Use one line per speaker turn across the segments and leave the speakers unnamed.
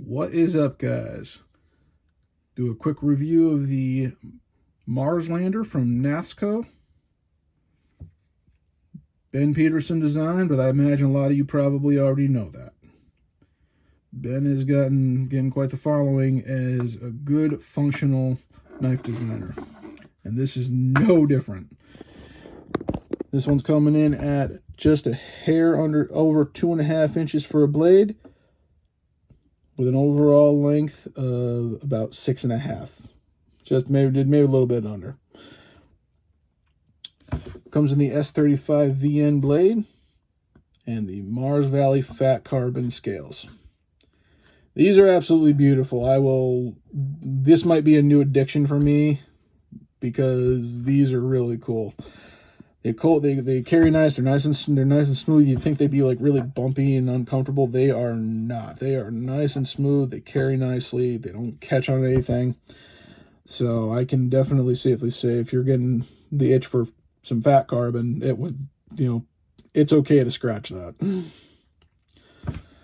What is up, guys? Do a quick review of the Mars lander from Knafs Co. Ben Peterson design, but I imagine a lot of you probably already know that. Ben has getting quite the following as a good functional knife designer, and this is no different. This one's coming in at just a hair over 2.5 inches for a blade, with an overall length of about 6.5. Just maybe a little bit under. Comes in the S35 VN blade and the Mars Valley fat carbon scales. These are absolutely beautiful. This might be a new addiction for me because these are really cool. They carry nice. They're nice and smooth. You'd think they'd be like really bumpy and uncomfortable. They are not. They are nice and smooth. They carry nicely. They don't catch on anything. So I can definitely safely say if you're getting the itch for some fat carbon, it would, it's okay to scratch that.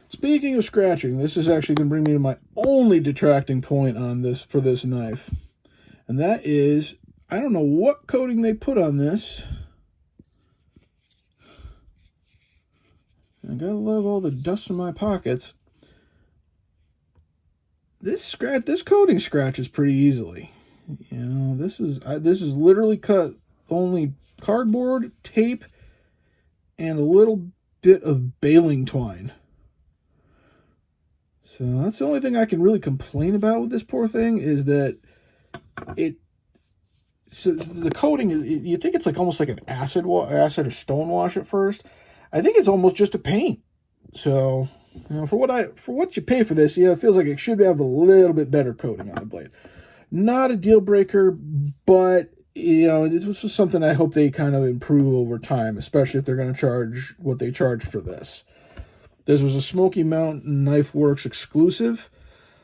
Speaking of scratching, this is actually going to bring me to my only detracting point on this for this knife, and that is I don't know what coating they put on this. I gotta love all the dust in my pockets. This coating scratches pretty easily. This is literally cut only cardboard, tape, and a little bit of baling twine. So that's the only thing I can really complain about with this poor thing is that the coating is, you think it's like almost like an acid or stone wash at first. I think it's almost just a paint. So, for what you pay for this, it feels like it should have a little bit better coating on the blade. Not a deal breaker, but this was something I hope they kind of improve over time, especially if they're going to charge what they charge for this. This was a Smoky Mountain Knife Works exclusive,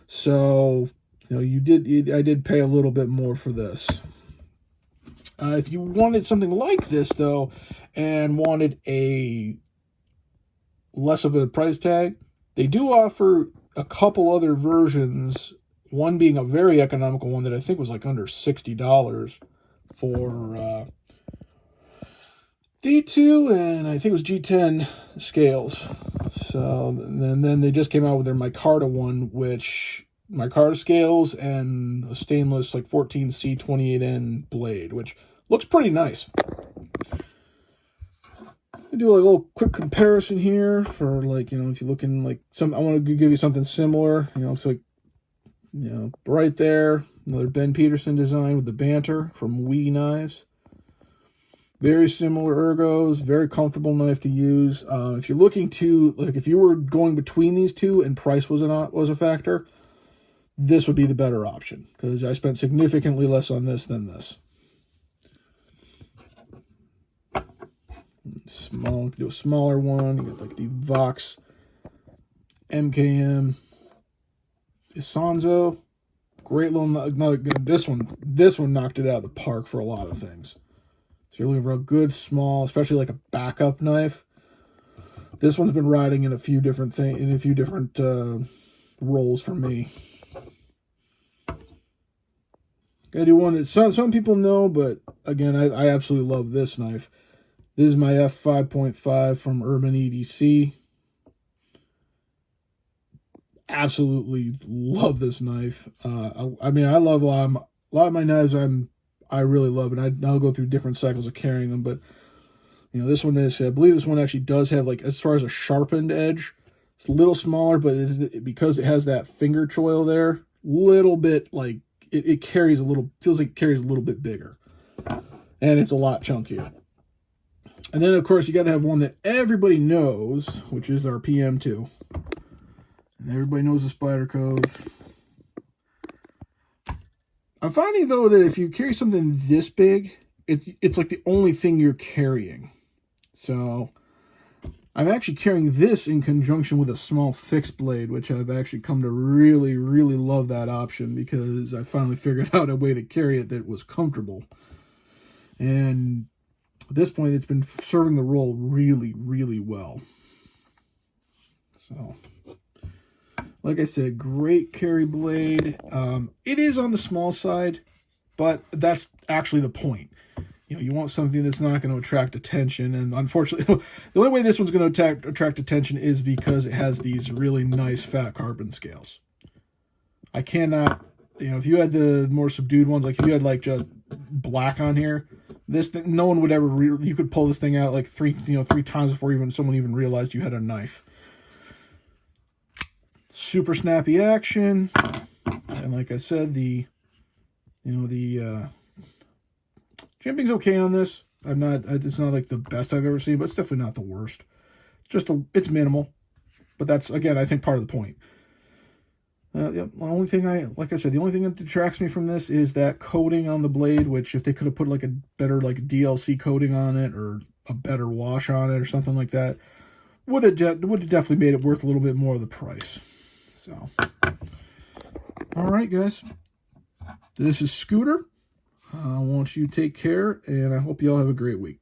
so I did pay a little bit more for this. If you wanted something like this, though, and wanted a less of a price tag, they do offer a couple other versions, one being a very economical one that I think was like under $60 for D2 and I think it was G10 scales. So then they just came out with their micarta one, which micarta scales and a stainless like 14C 28N blade, which looks pretty nice. I do a little quick comparison here for if you're looking like I want to give you something similar. It's like right there, another Ben Peterson design with the banter from Wee Knives. Very similar ergos, very comfortable knife to use. If you're looking to if you were going between these two and price was a factor, this would be the better option because I spent significantly less on this than this. Do a smaller one. You got like the Vox MKM Isanzo. Great little. This one knocked it out of the park for a lot of things. So you're looking for a good small, especially like a backup knife. This one's been riding in a few different roles for me. I do one that some people know, but again, I absolutely love this knife. This is my f5.5 from Urban EDC. Absolutely love this knife. I love a lot of my knives. I really love it. I'll go through different cycles of carrying them, but this one is. I believe this one actually does have as far as a sharpened edge. It's a little smaller, but because it has that finger choil there, little bit it carries a little. Feels like it carries a little bit bigger, and it's a lot chunkier. And then, of course, you got to have one that everybody knows, which is our PM2. And everybody knows the Spydercos. I'm finding, though, that if you carry something this big, it's like the only thing you're carrying. So I'm actually carrying this in conjunction with a small fixed blade, which I've actually come to really, really love that option because I finally figured out a way to carry it that was comfortable. And at this point, it's been serving the role really, really well. So Like I said, great carry blade. It is on the small side, but that's actually the point. You know, you want something that's not going to attract attention, and unfortunately, the only way this one's going to attract attention is because it has these really nice fat carbon scales. I cannot, you know, if you had the more subdued ones, like if you had like just black on here, this thing, no one would ever. You could pull this thing out like three times before someone even realized you had a knife. Super snappy action, and like I said, the jimping's okay on this. It's not like the best I've ever seen, but it's definitely not the worst. It's minimal, but that's, again, I think part of the point. The only thing the only thing that detracts me from this is that coating on the blade, which if they could have put like a better like DLC coating on it or a better wash on it or something like that, would have definitely made it worth a little bit more of the price. So, all right, guys, this is Scooter. I want you to take care, and I hope you all have a great week.